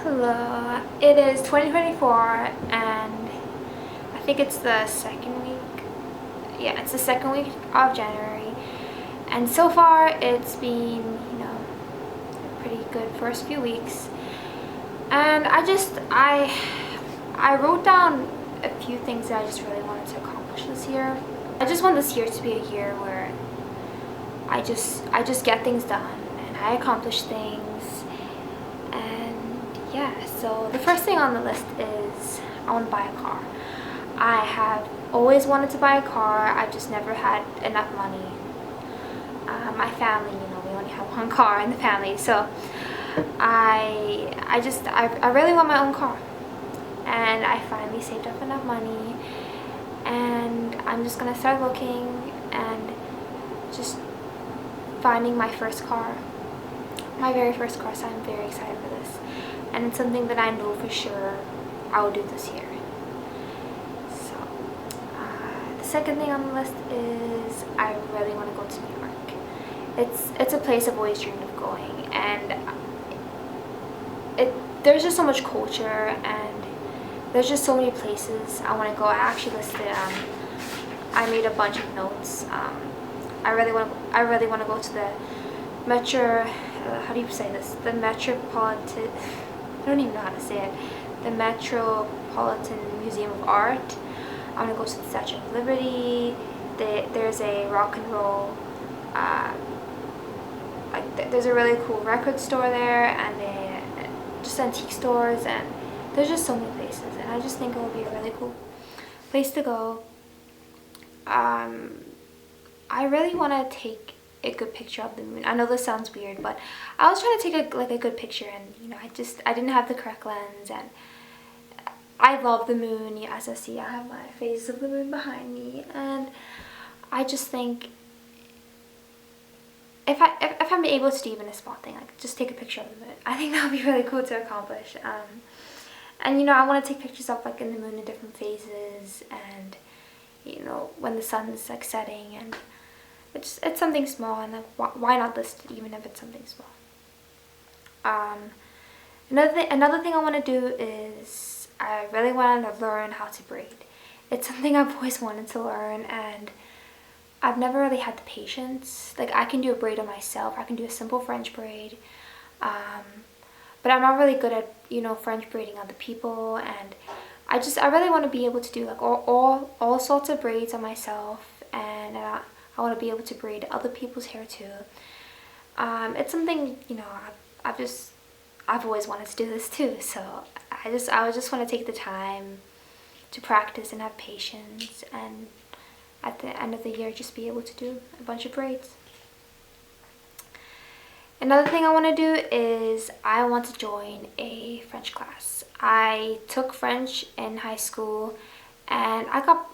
Hello, it is 2024 and I think it's the second week. Yeah, it's the second week of January, and so far it's been, a pretty good first few weeks. And I wrote down a few things that I just really wanted to accomplish this year. I just want this year to be a year where I just get things done and I accomplish things. And yeah, so the first thing on the list is I want to buy a car. I have always wanted to buy a car. I've just never had enough money. My family, we only have one car in the family, so I really want my own car. And I finally saved up enough money, and I'm just gonna start looking and just finding my first car, my very first car. So I'm very excited for this, and it's something that I know for sure I will do this year. So the second thing on the list is I really want to go to New York. It's a place I've always dreamed of going, and there's just so much culture, and there's just so many places I want to go. I actually listed I made a bunch of notes. I really want to go to the metro. How do you say this? The Metropolitan. I don't even know how to say it. The Metropolitan Museum of Art. I want to go to the Statue of Liberty. There's a rock and roll. There's a really cool record store there, and just antique stores, and there's just so many places, and I just think it will be a really cool place to go. I really want to take a good picture of the moon. I know this sounds weird, but I was trying to take a good picture, and I didn't have the correct lens, and I love the moon. As I see, I have my face of the moon behind me, and I just think if I'm able to do even a small thing, like just take a picture of the moon, I think that would be really cool to accomplish. And I want to take pictures of in the moon in different phases, and when the sun's setting, and it's something small, and why not list it even if it's something small. Another thing I want to do is I really want to learn how to braid. It's something I've always wanted to learn, and I've never really had the patience. I can do a braid on myself. I can do a simple French braid, but I'm not really good at French braiding other people, and I really want to be able to do all sorts of braids on myself, and I want to be able to braid other people's hair too. It's something I've always wanted to do this too. So I just want to take the time to practice and have patience, and at the end of the year just be able to do a bunch of braids. Another thing I want to do is I want to join a French class. I took French in high school, and I got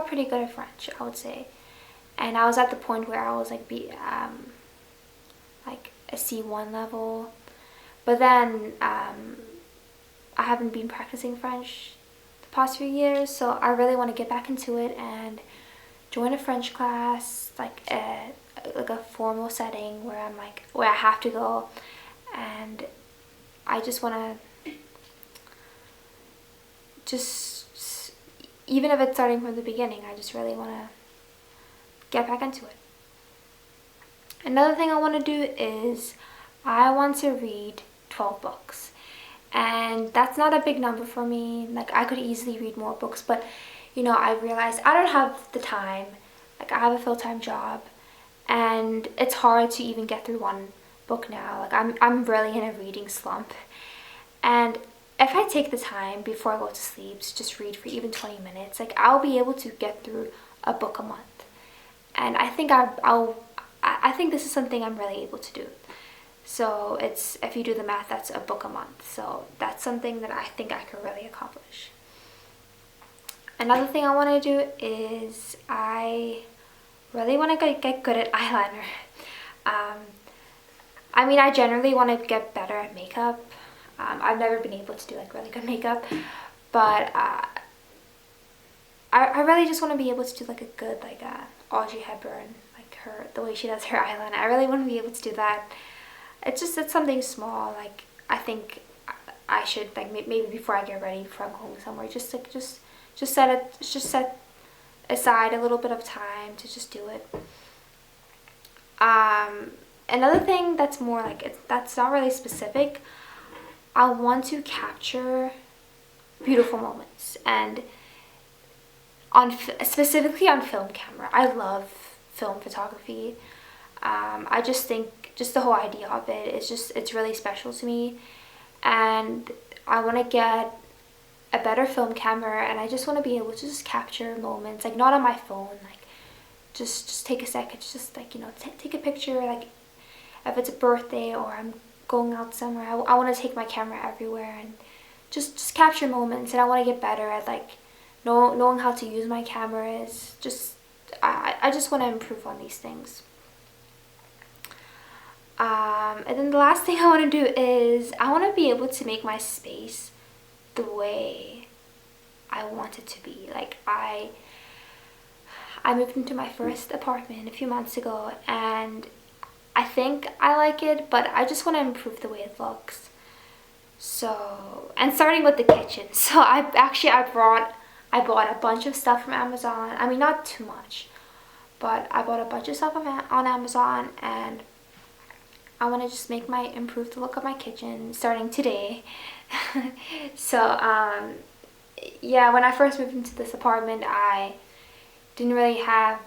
pretty good at French, I would say. And I was at the point where I was a C1 level. But then I haven't been practicing French the past few years, so I really want to get back into it and join a French class, like a formal setting where where I have to go, and I just want to even if it's starting from the beginning, I just really want to get back into it. Another thing I want to do is I want to read 12 books. And that's not a big number for me. I could easily read more books, but I realized I don't have the time. I have a full-time job, and it's hard to even get through one book now. I'm really in a reading slump. And if I take the time before I go to sleep to just read for even 20 minutes, I'll be able to get through a book a month. And I think I think this is something I'm really able to do. So if you do the math, that's a book a month. So that's something that I think I could really accomplish. Another thing I want to do is I really want to get good at eyeliner. I generally want to get better at makeup. I've never been able to do really good makeup, but I really just want to be able to do a good Audrey Hepburn, the way she does her eyeliner. I really want to be able to do that. it's something small. Like I think I should like maybe before I get ready, before I'm going somewhere, just set aside a little bit of time to just do it. Another thing that's more like that's not really specific. I want to capture beautiful moments, and specifically on film camera. I love film photography. I just think just the whole idea of it is it's really special to me, and I want to get a better film camera, and I just want to be able to just capture moments, like not on my phone, like just take a second, just like, you know, take a picture, like if it's a birthday or I'm going out somewhere. I want to take my camera everywhere and just capture moments, and I want to get better at like knowing how to use my cameras. I just want to improve on these things. And then the last thing I want to do is I want to be able to make my space the way I want it to be. Like I moved into my first apartment a few months ago, and I think I like it, but I just want to improve the way it looks. So, and starting with the kitchen. So I bought a bunch of stuff from Amazon. I mean, not too much, but I bought a bunch of stuff on Amazon, and I want to just improve the look of my kitchen starting today. So, yeah, when I first moved into this apartment, I didn't really have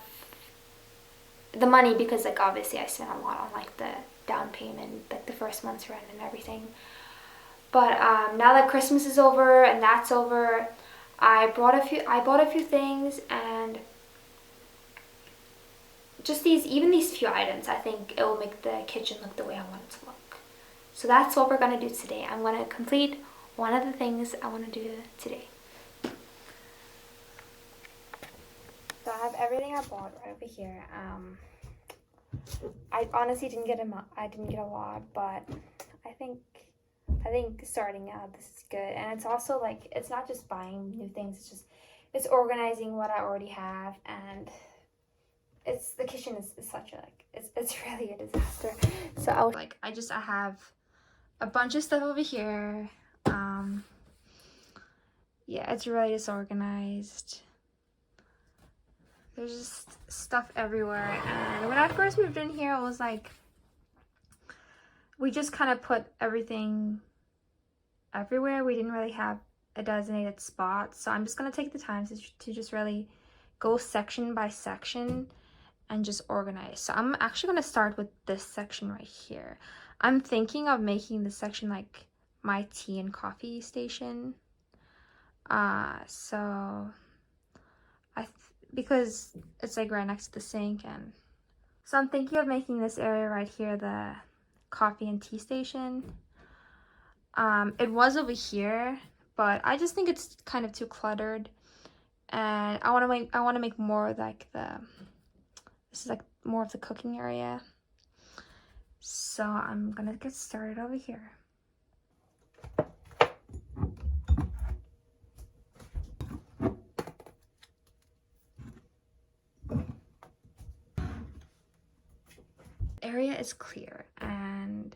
the money because, like, obviously I spent a lot on, like, the down payment, like the first month's rent and everything. But now that Christmas is over and that's over, I bought a few things, and just these few items, I think it will make the kitchen look the way I want it to look. So that's what we're gonna do today. I'm gonna complete one of the things I want to do today. So I have everything I bought right over here. I honestly didn't get a lot, but I think starting out this is good. And it's also like, it's not just buying new things, it's organizing what I already have, and the kitchen is such a like it's really a disaster. So I have a bunch of stuff over here. Yeah, it's really disorganized. There's just stuff everywhere, and when I first moved in here, it was like we just kind of put everything everywhere. We didn't really have a designated spot, so I'm just gonna take the time to just really go section by section and just organize. So I'm actually gonna start with this section right here. I'm thinking of making this section like my tea and coffee station. Because it's like right next to the sink, and so I'm thinking of making this area right here the coffee and tea station. It was over here, but I just think it's kind of too cluttered, and I want to make more like this is like more of the cooking area. So I'm gonna get started over here. Area is clear, and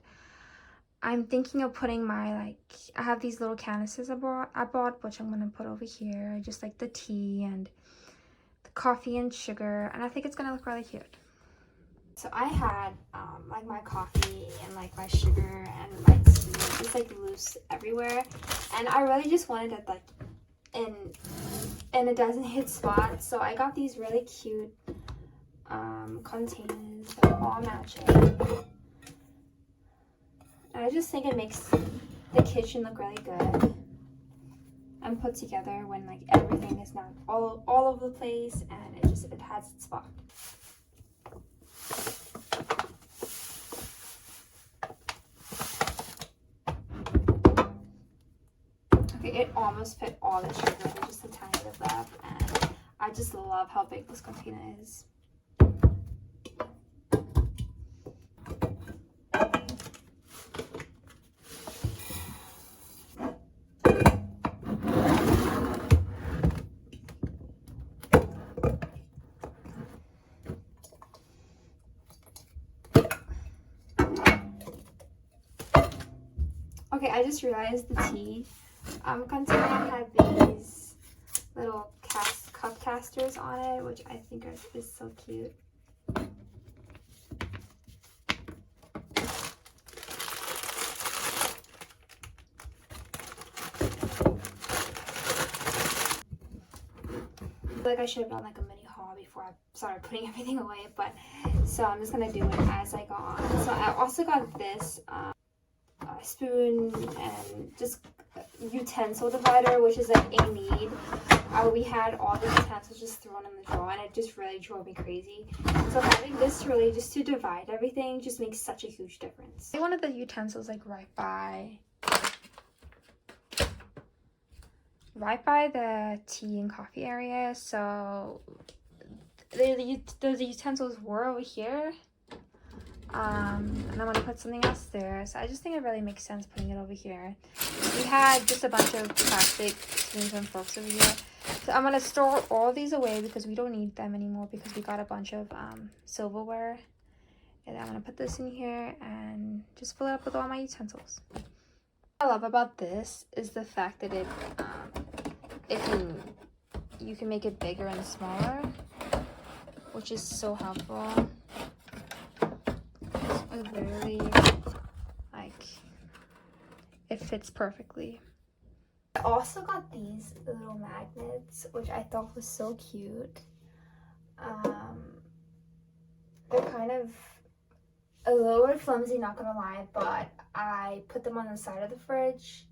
I'm thinking of putting I have these little canisters I bought, which I'm gonna put over here, just like the tea and the coffee and sugar, and I think it's gonna look really cute. So I had like my coffee and like my sugar and my tea just like loose everywhere, and I really just wanted it like in a designated spot. So I got these really cute containers that are all matching, and I just think it makes the kitchen look really good and put together when like everything is not all over the place, and it has its spot. Okay, it almost fit all the sugar. There's just a tiny bit left, and I just love how big this container is. Okay, I just realized the tea. Considering I had these little cup casters on it, which I think is so cute. Like I should have done like a mini haul before I started putting everything away, but so I'm just gonna do it as I go on. So I also got this spoon and just utensil divider, which is like a need. We had all the utensils just thrown in the drawer, and it just really drove me crazy. So having this really just to divide everything just makes such a huge difference. One of the utensils like right by the tea and coffee area, so those utensils were over here, and I'm gonna put something else there. So I just think it really makes sense putting it over here. We had just a bunch of plastic spoons and forks over here, so I'm gonna store all these away because we don't need them anymore because we got a bunch of silverware. And I'm gonna put this in here and just fill it up with all my utensils. What I love about this is the fact that you can make it bigger and smaller, which is so helpful. It literally, like, it fits perfectly. I also got these little magnets, which I thought was so cute. They're kind of a little bit flimsy, not gonna lie, but I put them on the side of the fridge,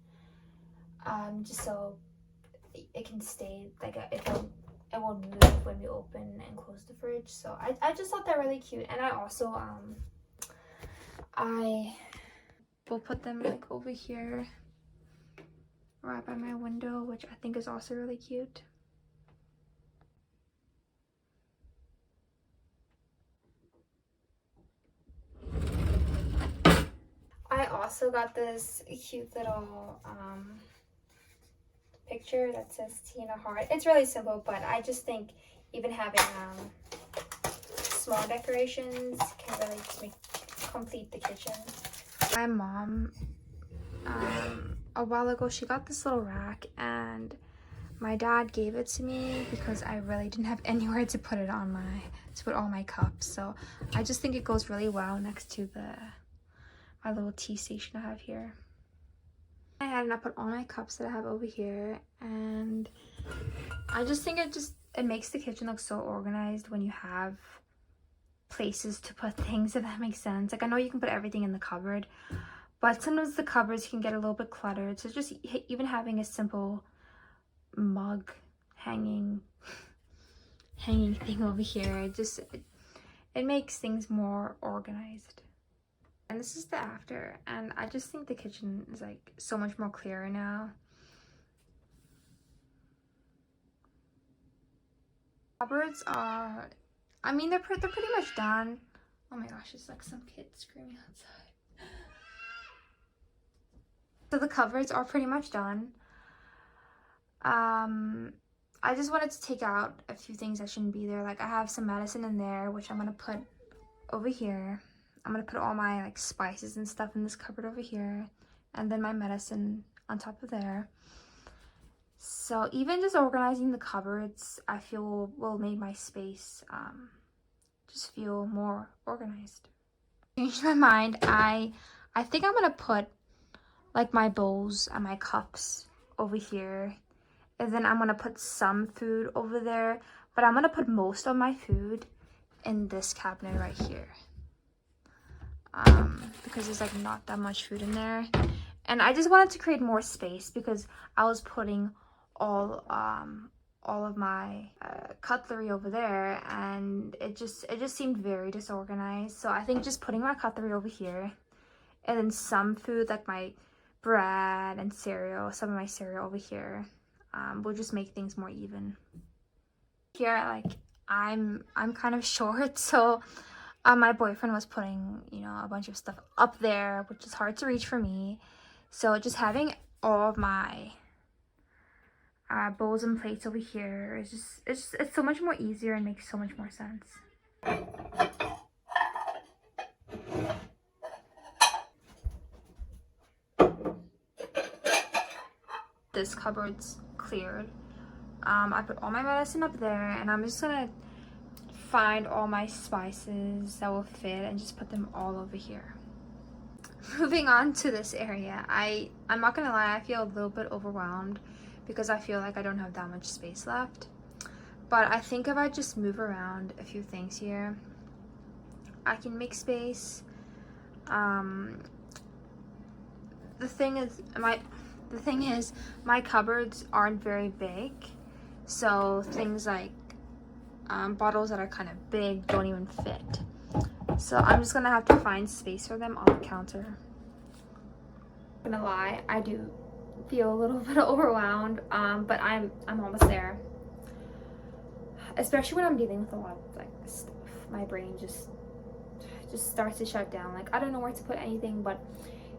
just so it can stay, like, it won't move when we open and close the fridge. So I just thought they're really cute. And I also I will put them like over here right by my window, which I think is also really cute. I also got this cute little picture that says tea and a heart. It's really simple, but I just think even having small decorations can really just complete the kitchen. My mom, a while ago, she got this little rack, and my dad gave it to me because I really didn't have anywhere to put it on to put all my cups. So I just think it goes really well next to my little tea station I have here. I had and I put all my cups that I have over here, and I just think it makes the kitchen look so organized when you have places to put things, if that makes sense. Like, I know you can put everything in the cupboard, but sometimes the cupboards can get a little bit cluttered. So just even having a simple mug hanging thing over here, it makes things more organized. And this is the after, and I just think the kitchen is like so much more clearer now. Cupboards are, I mean, they're pretty much done. Oh my gosh, it's like some kid screaming outside. So the cupboards are pretty much done. I just wanted to take out a few things that shouldn't be there. Like, I have some medicine in there, which I'm gonna put over here. I'm gonna put all my like spices and stuff in this cupboard over here, and then my medicine on top of there. So even just organizing the cupboards, I feel will make my space just feel more organized. Changed my mind. I think I'm gonna put like my bowls and my cups over here, and then I'm gonna put some food over there, but I'm gonna put most of my food in this cabinet right here. Because there's like not that much food in there, and I just wanted to create more space because I was putting all of my cutlery over there, and it just seemed very disorganized. So I think just putting my cutlery over here, and then some food like my bread and cereal, some of my cereal over here, will just make things more even. Here, like, I'm kind of short, so my boyfriend was putting, you know, a bunch of stuff up there, which is hard to reach for me. So just having all of my bowls and plates over here is just, it's so much more easier and makes so much more sense. this cupboard's cleared. I put all my medicine up there, and I'm just gonna find all my spices that will fit and just put them all over here. Moving on to this area, I'm not gonna lie, I feel a little bit overwhelmed because I feel like I don't have that much space left. But I think if I just move around a few things here, I can make space. The thing is, my cupboards aren't very big, so things like bottles that are kind of big don't even fit. So I'm just gonna have to find space for them on the counter. I'm gonna lie, I do feel a little bit overwhelmed, but I'm almost there. Especially when I'm dealing with a lot of like stuff, my brain just starts to shut down. Like, I don't know where to put anything, but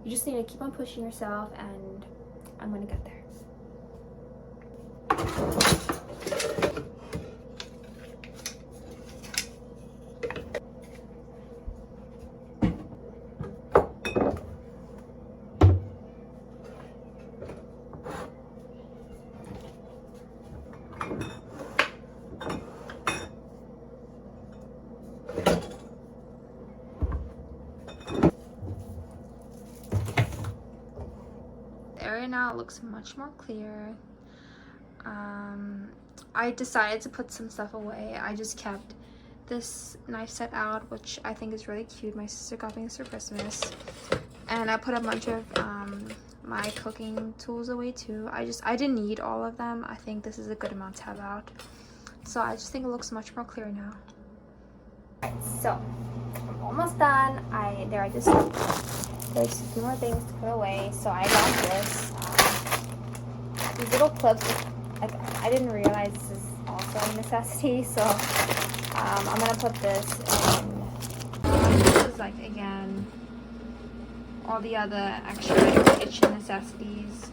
you just need to keep on pushing yourself, and I'm gonna get there. The area now looks much more clear. I decided to put some stuff away. I just kept this knife set out, which I think is really cute. My sister got me this for Christmas. And I put a bunch of my cooking tools away too. I didn't need all of them. I think this is a good amount to have out. So I just think it looks much more clear now. Alright, so I'm almost done. There's a few more things to put away. So I got this. These little clips. I didn't realize this is also a necessity. So I'm gonna put this in. This is like, again, all the other extra kitchen necessities,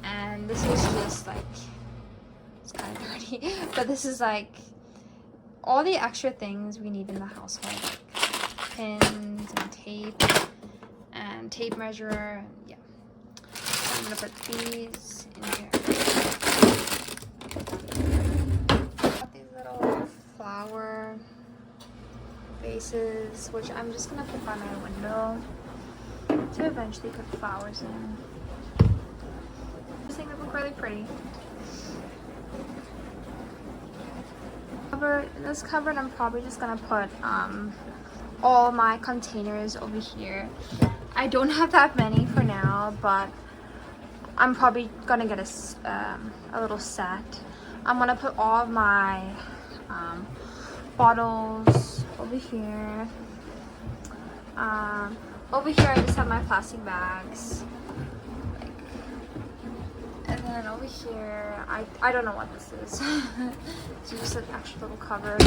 and this is just like, it's kind of dirty, but this is like all the extra things we need in the household, like pins and tape measure, and yeah. So I'm gonna put these in here. Got these little flower vases, which I'm just gonna put by my window to eventually put flowers in. I just think they look really pretty. In this cupboard, I'm probably just gonna put all my containers over here. I don't have that many for now, but I'm probably gonna get a little set. I'm gonna put all of my bottles over here. Over here, I just have my plastic bags. And then over here, I don't know what this is. It's just an extra little cupboard.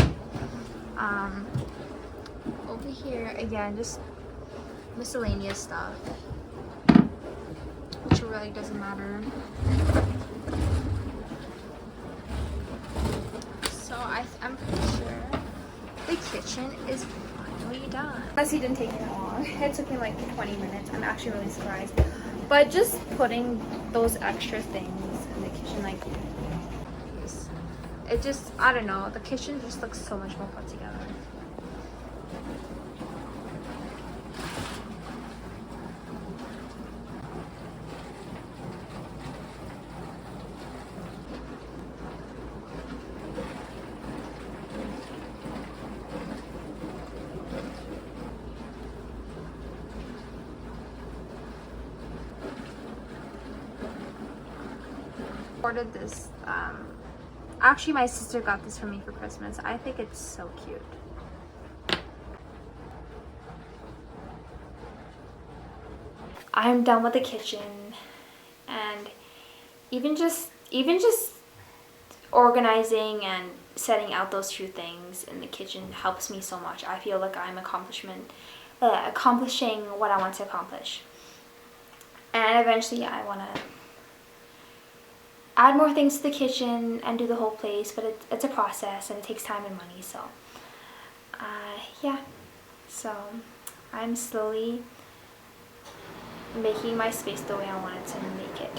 Over here, again, just miscellaneous stuff, which really doesn't matter. So I'm pretty sure the kitchen is finally done. Honestly, it didn't take me that long. It took me like 20 minutes. I'm actually really surprised. But just putting those extra things in the kitchen, like, it just, I don't know, the kitchen just looks so much more put together. Ordered this, actually my sister got this for me for Christmas. I think it's so cute. I'm done with the kitchen, and even just organizing and setting out those few things in the kitchen helps me so much. I feel like I'm accomplishing what I want to accomplish, and eventually I want to add more things to the kitchen and do the whole place, but it's a process and it takes time and money. So yeah, so I'm slowly making my space the way I wanted to make it.